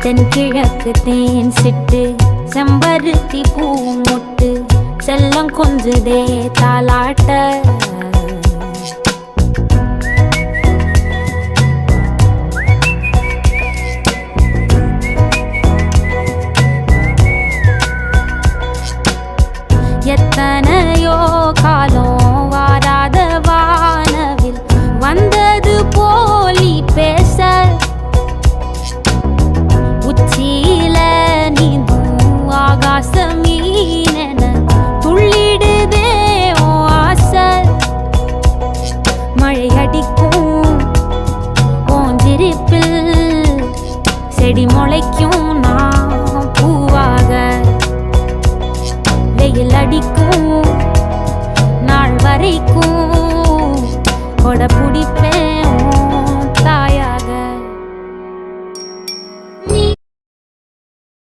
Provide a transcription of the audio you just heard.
தென்கிழக்கு தேன் சிட்டு செம்பருத்தி பூ முட்டு செல்லம் கொஞ்சுதே தாலாட்ட எத்தனையோ காலம் வாராத வானவில் வந்தது போலி பேச உச்சியில நீந்தும் ஆகாச மீனென துள்ளிடுதே ஓ ஆசை மழை அடிக்கும் ஓஞ்சிருப்பில் செடி முளைக்கும் நான் பூவாக வெயில் அடிக்கும் நாள் வரைக்கும் கொடை பிடிப்பேன்